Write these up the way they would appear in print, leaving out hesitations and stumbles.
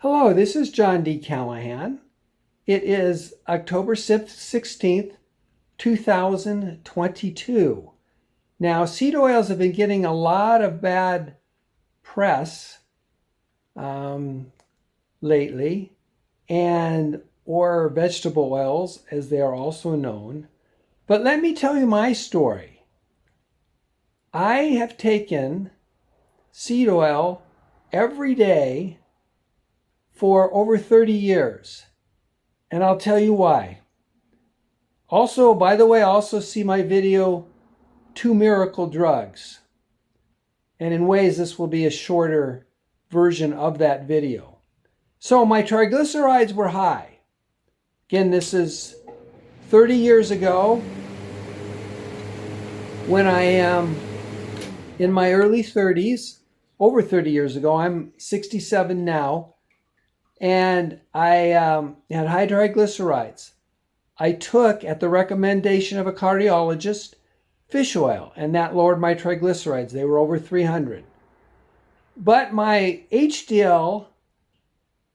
Hello, this is John D. Callahan. It is October 16th, 2022. Now, seed oils have been getting a lot of bad press lately, and or vegetable oils, as they are also known. But let me tell you my story. I have taken seed oil every day for over 30 years. And I'll tell you why. Also, by the way, also see my video, 2 Miracle Drugs. And in ways, this will be a shorter version of that video. So my triglycerides were high. Again, this is 30 years ago when I am in my early 30s, over 30 years ago. I'm 67 now. And I had high triglycerides. I took, at the recommendation of a cardiologist, fish oil, and that lowered my triglycerides. They were over 300. But my HDL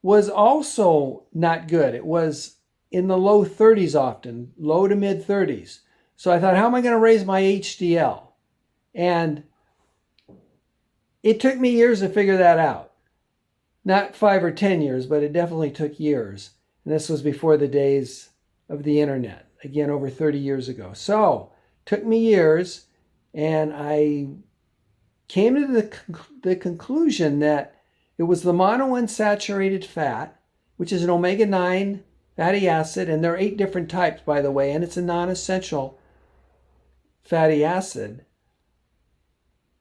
was also not good. It was in the low 30s often, low to mid 30s. So I thought, how am I going to raise my HDL? And it took me years to figure that out. Not 5 or 10 years, but it definitely took years. And this was before the days of the internet, again, over 30 years ago. So it took me years, and I came to the conclusion that it was the monounsaturated fat, which is an omega-9 fatty acid, and there are 8 different types, by the way, and it's a non-essential fatty acid.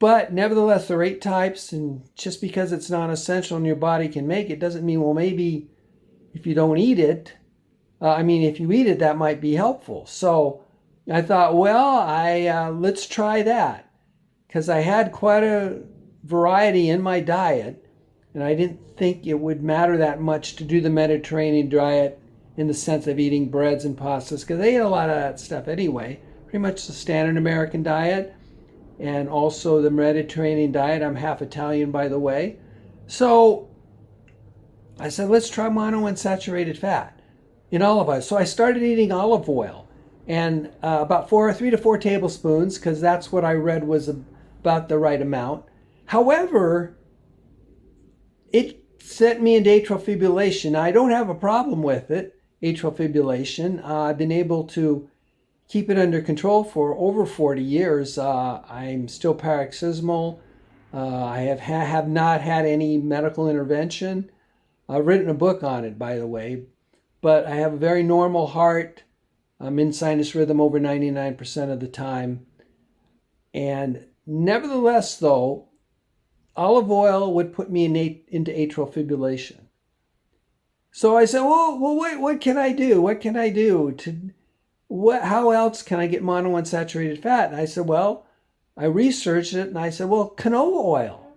But nevertheless, there are 8 types, and just because it's non-essential and your body can make it doesn't mean, well, maybe if you don't eat it, if you eat it, that might be helpful. So I thought, well, let's try that, because I had quite a variety in my diet, and I didn't think it would matter that much to do the Mediterranean diet in the sense of eating breads and pastas, because they ate a lot of that stuff anyway, pretty much the standard American diet. And also the Mediterranean diet. I'm half Italian, by the way. So I said, let's try monounsaturated fat in olive oil. So I started eating olive oil, and about 3 to 4 tablespoons, because that's what I read was about the right amount. However, it sent me into atrial fibrillation. Now, I don't have a problem with it, atrial fibrillation. I've been able to keep it under control for over 40 years. I'm still paroxysmal. I have not had any medical intervention. I've written a book on it, by the way. But I have a very normal heart. I'm in sinus rhythm over 99% of the time. And nevertheless, though, olive oil would put me into atrial fibrillation. So I said, well, wait, what can I do? What can I do how else can I get monounsaturated fat? And I said, well, I researched it, and I said, well, canola oil.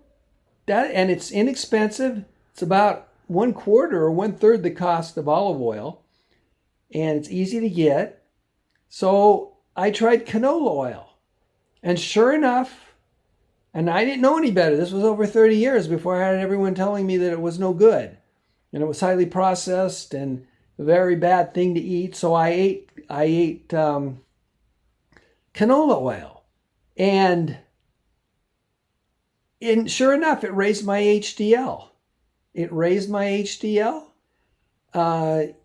And it's inexpensive. It's about 1/4 or 1/3 the cost of olive oil, and it's easy to get. So I tried canola oil, and sure enough, and I didn't know any better. This was over 30 years before I had everyone telling me that it was no good, and it was highly processed and a very bad thing to eat. So I ate canola oil, and sure enough, it raised my HDL. It raised my HDL. It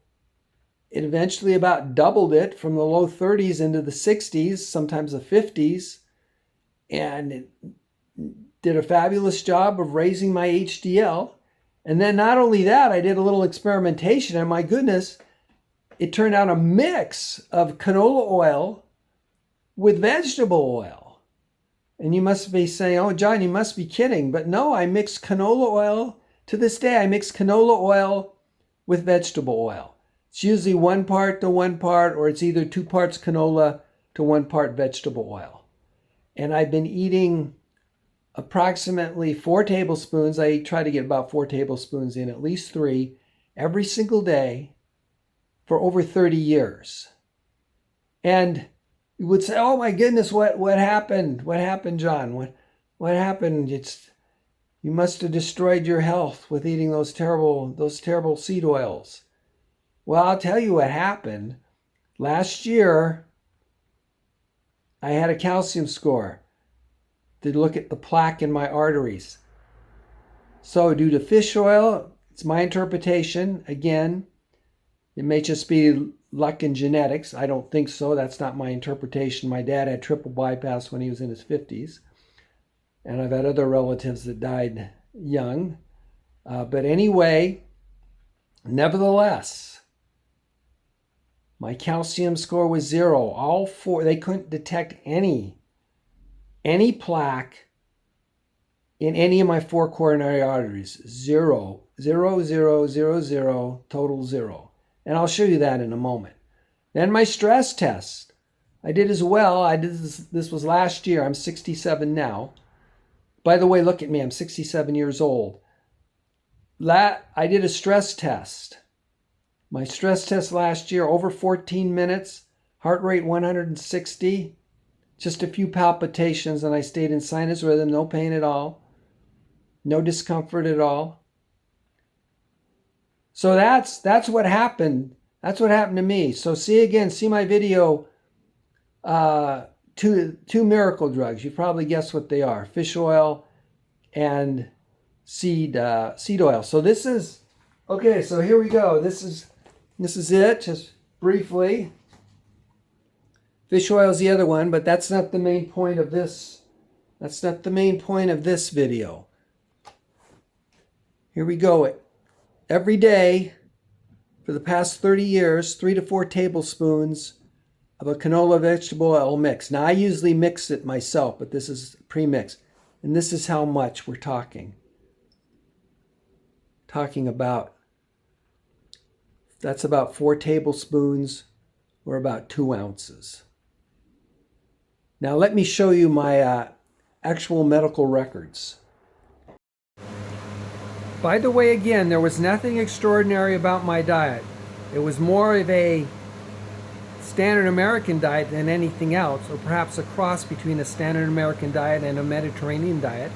eventually about doubled it from the low 30s into the 60s, sometimes the 50s, and it did a fabulous job of raising my HDL. And then not only that, I did a little experimentation, and my goodness, it turned out a mix of canola oil with vegetable oil. And you must be saying, oh, John, you must be kidding. But no, I mixed canola oil. To this day, I mix canola oil with vegetable oil. It's usually 1 part to 1 part, or it's either 2 parts canola to 1 part vegetable oil. And I've been eating approximately 4 tablespoons. I try to get about 4 tablespoons in, at least 3, every single day for over 30 years. And you would say, oh my goodness, what happened? What happened, John? What happened? You must have destroyed your health with eating those terrible seed oils. Well, I'll tell you what happened. Last year, I had a calcium score to look at the plaque in my arteries. So due to fish oil, it's my interpretation. Again, it may just be luck and genetics. I don't think so. That's not my interpretation. My dad had triple bypass when he was in his 50s. And I've had other relatives that died young. But anyway, nevertheless, my calcium score was 0. All 4, they couldn't detect any plaque in any of my 4 coronary arteries. 0, 0, 0, 0, 0, total 0. And I'll show you that in a moment. Then my stress test, I did as well. This was last year. I'm 67 now. By the way, look at me. I'm 67 years old. I did a stress test. My stress test last year, over 14 minutes, heart rate 160, just a few palpitations, and I stayed in sinus rhythm, no pain at all, no discomfort at all. So that's what happened. That's what happened to me. So see my video, two miracle drugs. You probably guessed what they are: fish oil and seed oil. So this is okay. So here we go. This is it. Just briefly. Fish oil is the other one, but that's not the main point of this. That's not the main point of this video. Here we go. Every day for the past 30 years, 3 to 4 tablespoons of a canola vegetable oil mix. Now, I usually mix it myself, but this is pre-mix. And this is how much we're talking about. That's about 4 tablespoons or about 2 ounces. Now, let me show you my actual medical records. By the way, again, there was nothing extraordinary about my diet. It was more of a standard American diet than anything else, or perhaps a cross between a standard American diet and a Mediterranean diet.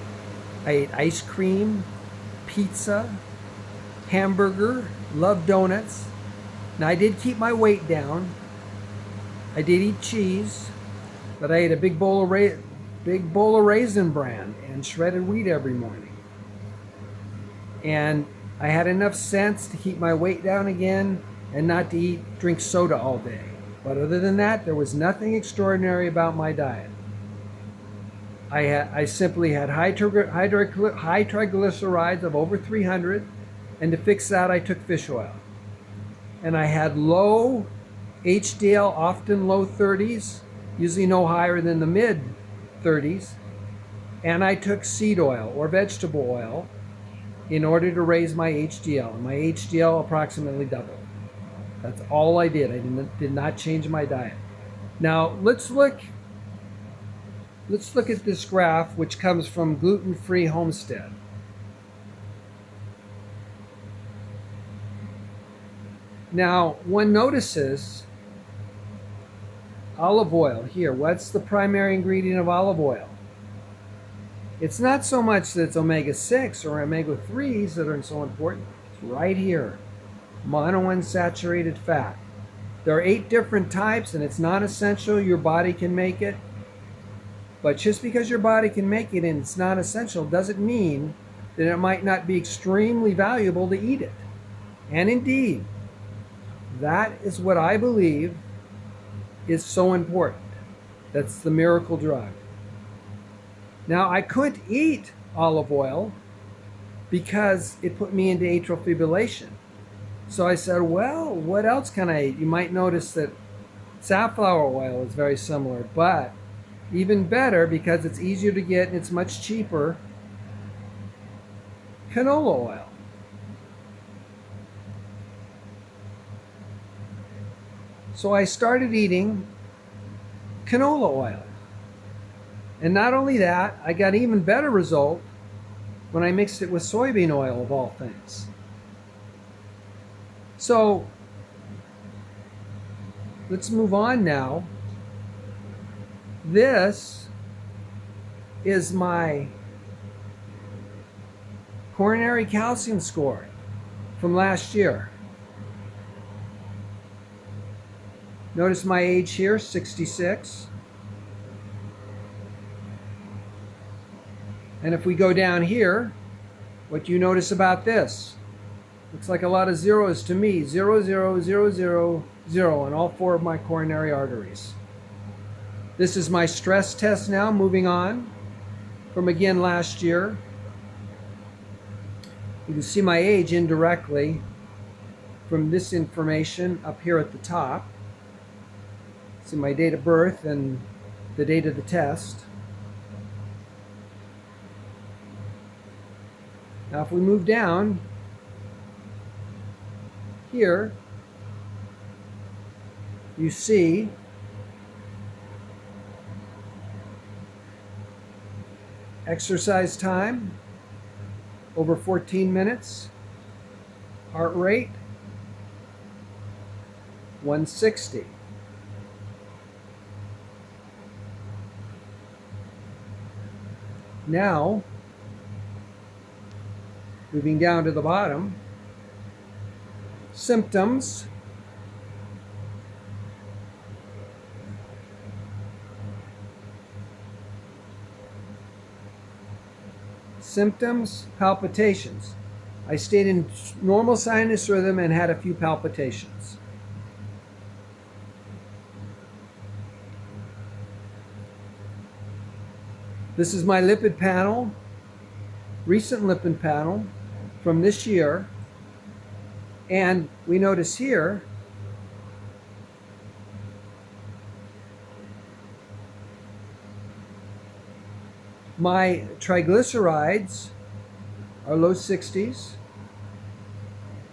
I ate ice cream, pizza, hamburger, loved donuts. Now, I did keep my weight down. I did eat cheese, but I ate a big bowl of Raisin Bran and shredded wheat every morning. And I had enough sense to keep my weight down again and not to drink soda all day. But other than that, there was nothing extraordinary about my diet. I simply had high triglycerides of over 300, and to fix that, I took fish oil. And I had low HDL, often low 30s, usually no higher than the mid 30s. And I took seed oil or vegetable oil in order to raise my HDL. My HDL approximately doubled. That's all I did. I did not change my diet. Now let's look at this graph, which comes from Gluten Free Homestead. Now, one notices olive oil here. What's the primary ingredient of olive oil? It's not so much that it's omega-6 or omega-3s that are so important. It's right here, monounsaturated fat. There are 8 different types, and it's not essential. Your body can make it. But just because your body can make it and it's not essential doesn't mean that it might not be extremely valuable to eat it. And indeed, that is what I believe is so important. That's the miracle drug. Now, I couldn't eat olive oil because it put me into atrial fibrillation. So I said, well, what else can I eat? You might notice that safflower oil is very similar, but even better, because it's easier to get and it's much cheaper, canola oil. So I started eating canola oil. And not only that, I got even better result when I mixed it with soybean oil, of all things. So let's move on now. This is my coronary calcium score from last year. Notice my age here, 66. And if we go down here, what do you notice about this? Looks like a lot of zeros to me. 0, 0, 0, 0, 0 on all 4 of my coronary arteries. This is my stress test now, moving on from again last year. You can see my age indirectly from this information up here at the top. See my date of birth and the date of the test. Now if we move down here, you see exercise time over 14 minutes, heart rate 160. Now, moving down to the bottom, symptoms. Symptoms, palpitations. I stayed in normal sinus rhythm and had a few palpitations. This is my lipid panel, recent lipid panel from this year. And we notice here my triglycerides are low 60s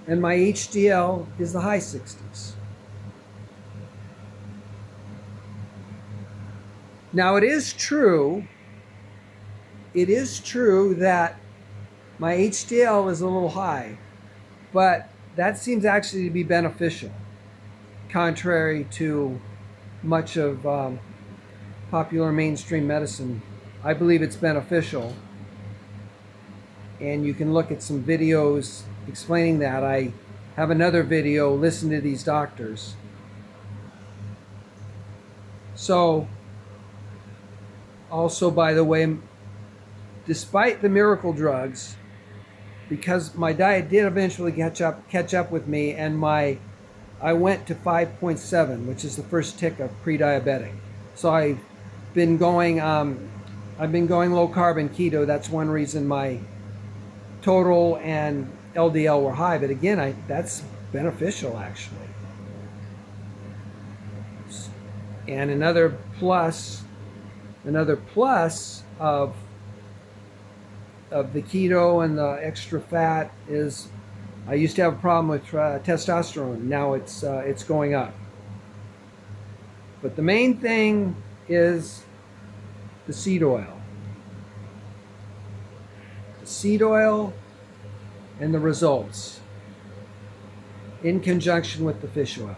and my HDL is the high 60s. Now it is true that my HDL is a little high, but that seems actually to be beneficial, contrary to much of popular mainstream medicine. I believe it's beneficial, and you can look at some videos explaining that. I have another video, Listen to These Doctors. So, also, by the way, despite the miracle drugs, because my diet did eventually catch up with me, and I went to 5.7, which is the first tick of pre-diabetic. So I've been going low carb and keto. That's one reason my total and LDL were high. But again, that's beneficial actually. And another plus of the keto and the extra fat is I used to have a problem with testosterone. Now it's going up. But the main thing is the seed oil. The seed oil and the results in conjunction with the fish oil.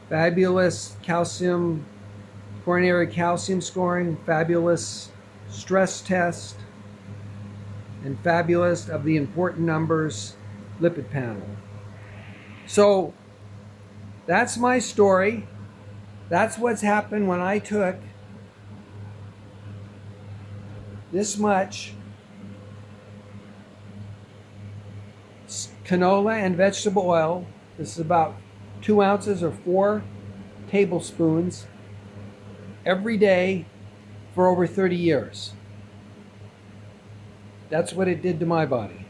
Fabulous calcium, coronary calcium scoring, fabulous stress test, and fabulous of the important numbers lipid panel. So that's my story. That's what's happened when I took this much canola and vegetable oil. This is about 2 ounces or 4 tablespoons every day for over 30 years. That's what it did to my body.